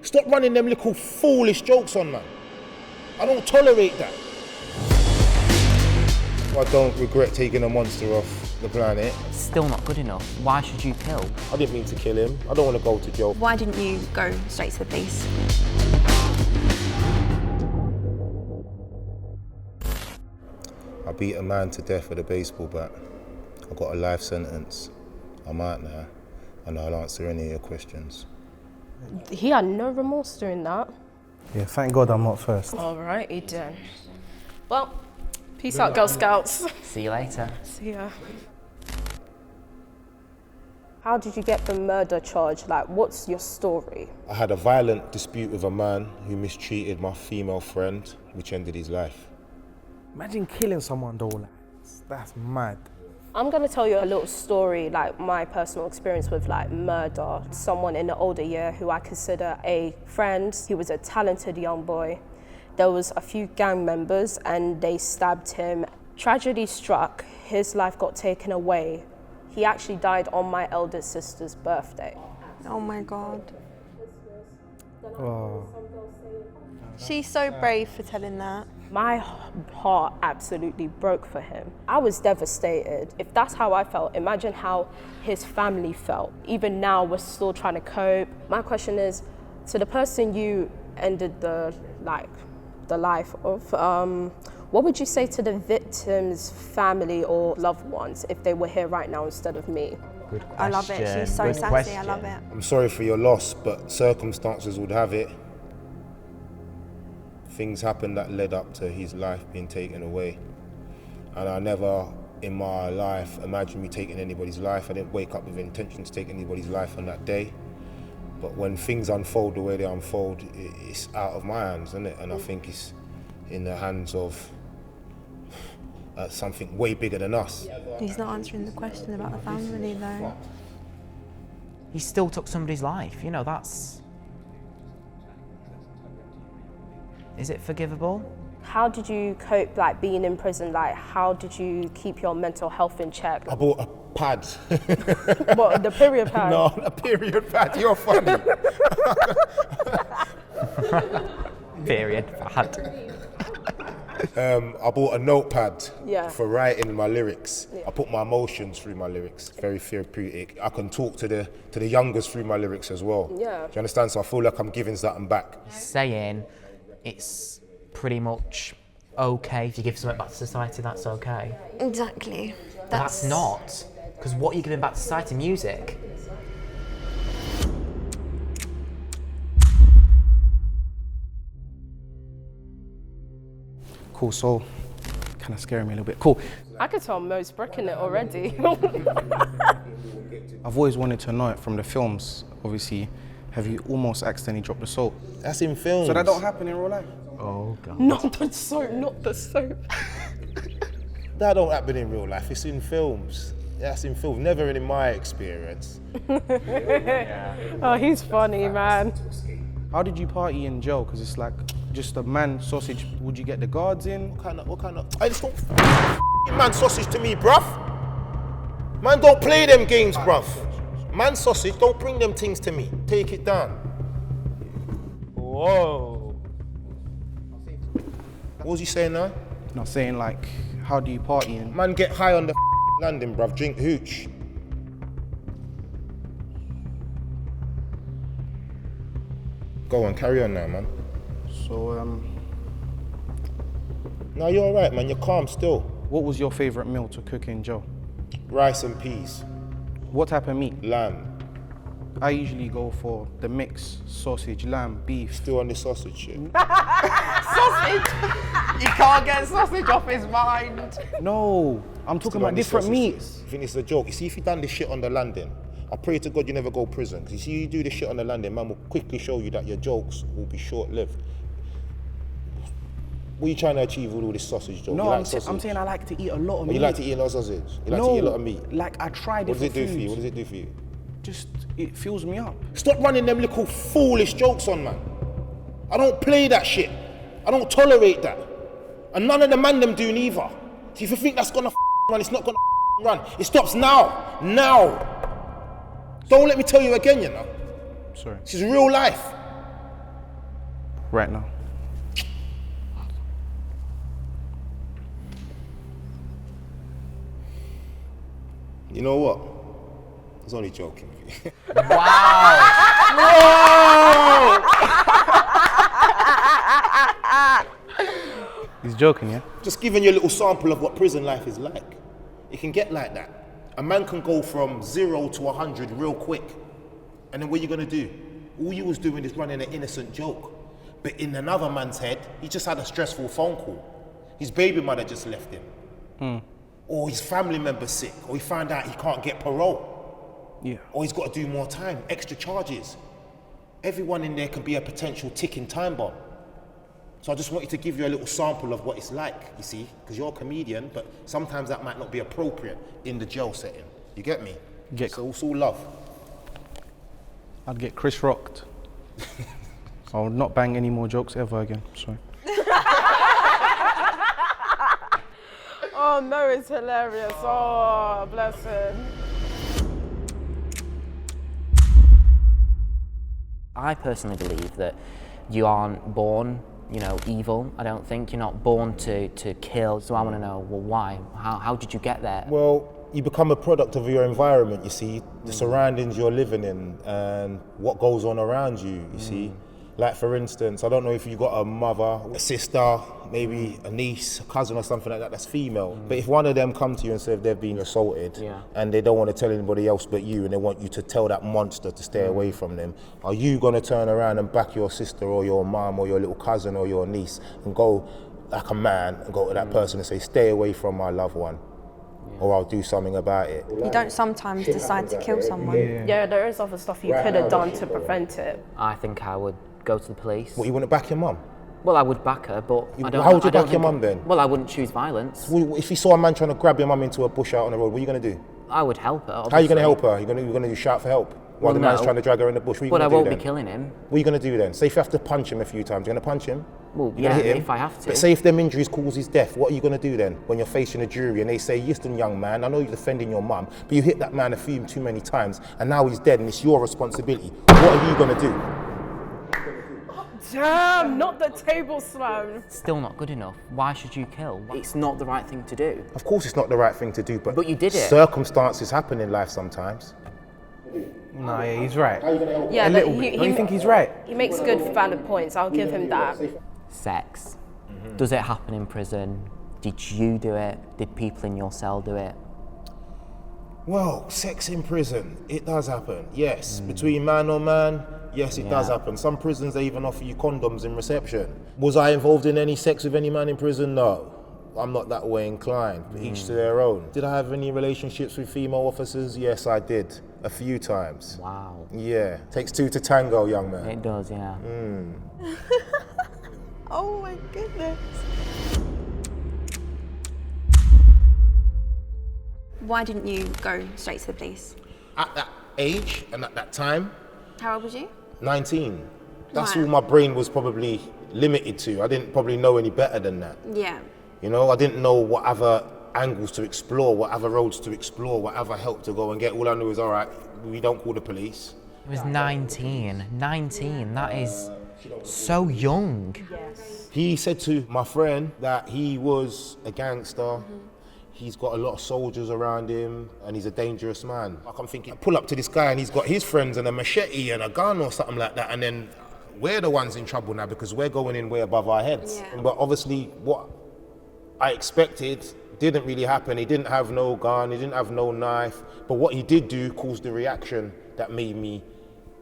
Stop running them little foolish jokes on, man. I don't tolerate that. I don't regret taking a monster off the planet. Still not good enough. Why should you kill? I didn't mean to kill him. I don't want to go to jail. Why didn't you go straight to the police? I beat a man to death with a baseball bat. I got a life sentence. I'm out now, and I'll answer any of your questions. He had no remorse doing that. Yeah, thank God I'm not first. Alrighty then. Well, peace out, Girl Scouts. See you later. See ya. How did you get the murder charge? Like, what's your story? I had a violent dispute with a man who mistreated my female friend, which ended his life. Imagine killing someone though, like, that's mad. I'm gonna tell you a little story, like my personal experience with like murder. Someone in the older year who I consider a friend. He was a talented young boy. There was a few gang members and they stabbed him. Tragedy struck, his life got taken away. He actually died on my eldest sister's birthday. Oh my God. Oh. She's so brave for telling that. My heart absolutely broke for him. I was devastated. If that's how I felt, imagine how his family felt. Even now, we're still trying to cope. My question is, to the person you ended the life of, what would you say to the victim's family or loved ones if they were here right now instead of me? Good question. I love it. She's so Good sassy. question. I love it. I'm sorry for your loss, but circumstances would have it. Things happened that led up to his life being taken away. And I never in my life imagined me taking anybody's life. I didn't wake up with intention to take anybody's life on that day. But when things unfold the way they unfold, it's out of my hands, isn't it? And I think it's in the hands of something way bigger than us. He's not answering the question about the family though. He still took somebody's life, you know, that's... Is it forgivable? How did you cope, like being in prison? Like, how did you keep your mental health in check? I bought a pad. What, the period pad? No, a period pad, you're funny. Period pad. I bought a notepad for writing my lyrics. Yeah. I put my emotions through my lyrics. Very therapeutic. I can talk to the youngers through my lyrics as well. Yeah. Do you understand? So I feel like I'm giving something back. Saying it's pretty much okay if you give something back to society, that's okay. Exactly. That's not, because what are you giving back to society? Music. Cool, so kind of scaring me a little bit. Cool. I could tell Mo's bricking it already. I've always wanted to know it from the films, obviously. Have you almost accidentally dropped the soap? That's in films. So that don't happen in real life? Oh, God. Not the soap, not the soap. That don't happen in real life. It's in films. That's in films. Never in my experience. Oh, he's funny, man. How did you party in jail? Because it's like just a man sausage. Would you get the guards in? What kind of? I just don't man sausage to me, bruv. Man, don't play them games, bruv. Man sausage, don't bring them things to me. Take it down. Whoa. What was you saying now? Not saying like, how do you party in? Man, get high on the landing, bruv. Drink hooch. Go on, carry on now, man. So, No, you're all right, man. You're calm still. what was your favorite meal to cook in jail? Rice and peas. What type of meat? Lamb. I usually go for the mix, sausage, lamb, beef. Still on the sausage shit. Sausage! You can't get sausage off his mind. No, I'm talking Still about on the different sausage meats. shit. You think it's a joke? You see, if you done this shit on the landing, I pray to God you never go to prison. Because you see, you do this shit on the landing, man will quickly show you that your jokes will be short-lived. What are you trying to achieve with all this sausage joke? No, You like I'm sausage? saying I like to eat a lot of meat. You like to eat a lot of sausage? You like no, to eat a lot of meat? like I try What does different it do for you? foods. What does it do for you? Just, it fills me up. Stop running them little foolish jokes on, man. I don't play that shit. I don't tolerate that. And none of the man them do neither. So if you think that's gonna run, it's not gonna run. It stops now. Now. Don't let me tell you again, you know. Sorry. This is real life. right now? You know what? I was only joking. He's joking, yeah? Just giving you a little sample of what prison life is like. It can get like that. A man can go from 0 to 100 real quick. And then what are you gonna do? All you was doing is running an innocent joke. But in another man's head, he just had a stressful phone call. His baby mother just left him. Or his family member's sick, or he found out he can't get parole. Yeah. Or he's got to do more time, extra charges. Everyone in there can be a potential ticking time bomb. So I just wanted to give you a little sample of what it's like, you see, because you're a comedian, but sometimes that might not be appropriate in the jail setting. You get me? So it's all love. I'd get Chris rocked. I would not bang any more jokes ever again, sorry. Oh no, it's hilarious. Oh, bless him. I personally believe that you aren't born, you know, evil. I don't think you're not born to kill. So I want to know, well, why? How did you get there? Well, you become a product of your environment, you see, the surroundings you're living in and what goes on around you, you see. Like for instance, I don't know if you got a mother, a sister, maybe a niece, a cousin or something like that that's female. But if one of them come to you and say they've been assaulted and they don't want to tell anybody else but you and they want you to tell that monster to stay away from them, are you going to turn around and back your sister or your mum or your little cousin or your niece and go like a man and go to that person and say, stay away from my loved one? Or I'll do something about it. You don't sometimes decide to kill someone. Yeah, there is other stuff you could have done to prevent it. I think I would go to the police. What, you wouldn't back your mum? Well, I would back her, but I don't. How would you I don't back your think- mum then? Well, I wouldn't choose violence. If you saw a man trying to grab your mum into a bush out on the road, what are you going to do? I would help her. How are you going to obviously. help her? You're going to shout for help? While Well, the man's no. trying to drag her in the bush, what are you But I going to do won't then? be killing him. What are you going to do then? Say if you have to punch him a few times, you're going to punch him? Well, You're gonna yeah, hit him? if I have to. But say if them injuries cause his death, what are you going to do then? When you're facing a jury and they say, listen, young man, I know you're defending your mum, but you hit that man a few too many times and now he's dead and it's your responsibility. What are you going to do? Damn, not the table slam. Still not good enough. Why should you kill? It's not the right thing to do. Of course it's not the right thing to do, but But you did it. Circumstances happen in life sometimes. Nah, yeah, he's right. Yeah, A little bit. Don't you think he's right? He makes good, valid points. I'll give him that. Sex. Does it happen in prison? Did you do it? Did people in your cell do it? Well, sex in prison, it does happen, yes. Between man on man, yes, it does happen. Some prisons, they even offer you condoms in reception. Was I involved in any sex with any man in prison? No. I'm not that way inclined, but each to their own. Did I have any relationships with female officers? Yes, I did, a few times. Wow. Yeah, takes two to tango, young man. It does, yeah. Oh my goodness. Why didn't you go straight to the police? At that age and at that time, How old was you? 19. That's Right. all my brain was probably limited to. I didn't probably know any better than that. Yeah. You know, I didn't know what other angles to explore, what other roads to explore, what other help to go and get. All I knew was, all right, we don't call the police. It was 19. 19, that is so young. He said to my friend that he was a gangster. He's got a lot of soldiers around him and he's a dangerous man. Like I'm thinking, pull up to this guy and he's got his friends and a machete and a gun or something like that, and then we're the ones in trouble now because we're going in way above our heads. Yeah. But obviously what I expected didn't really happen. He didn't have no gun, he didn't have no knife, but what he did do caused the reaction that made me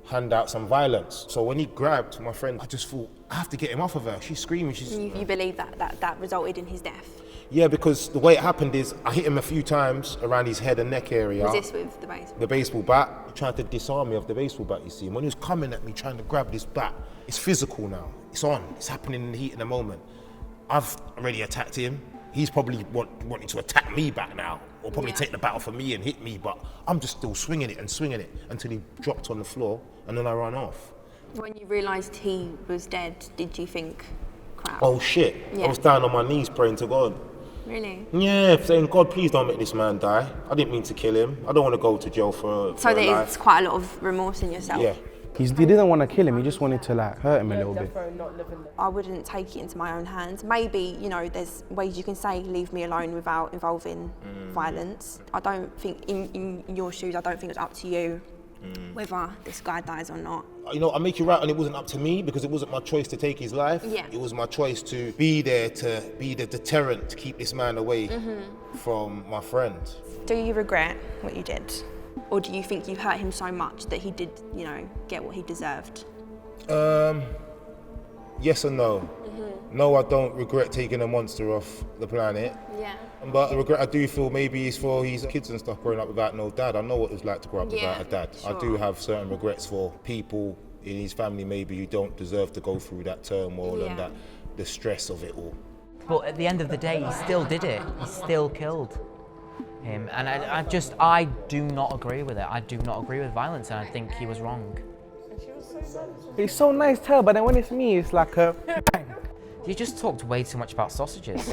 hand out some violence. So when he grabbed my friend, I just thought, I have to get him off of her. She's screaming, You believe that resulted in his death? Yeah, because the way it happened is I hit him a few times around his head and neck area. Was this with the baseball? The baseball bat. He tried to disarm me of the baseball bat, you see. And when he was coming at me trying to grab this bat, it's physical now. It's on. It's happening in the heat of the moment. I've already attacked him. He's probably wanting to attack me back now, or probably take the battle for me and hit me, but I'm just still swinging it until he dropped on the floor, and then I ran off. When you realised he was dead, did you think, crap? Oh shit. Yeah. I was down on my knees praying to God. Really? Yeah, saying, God, please don't make this man die. I didn't mean to kill him. I don't want to go to jail for So a there's life. quite a lot of remorse in yourself? Yeah, He didn't want to kill him, he just wanted to like hurt him a little bit. I wouldn't take it into my own hands. Maybe, you know, there's ways you can say leave me alone without involving violence. I don't think, in your shoes, I don't think it's up to you whether this guy dies or not. You know, I make you right, and it wasn't up to me because it wasn't my choice to take his life. Yeah. It was my choice to be there, to be the deterrent, to keep this man away from my friend. Do you regret what you did? Or do you think you hurt him so much that he did, you know, get what he deserved? Yes and no. No, I don't regret taking a monster off the planet. Yeah. But the regret I do feel maybe is for his kids and stuff growing up without no dad. I know what it was like to grow up without a dad. Sure. I do have certain regrets for people in his family maybe who don't deserve to go through that turmoil and that the stress of it all. But at the end of the day, he still did it. He still killed him. And I do not agree with it. I do not agree with violence, and I think he was wrong. It's so nice to her, but then when it's me, it's like a bang. You just talked way too much about sausages.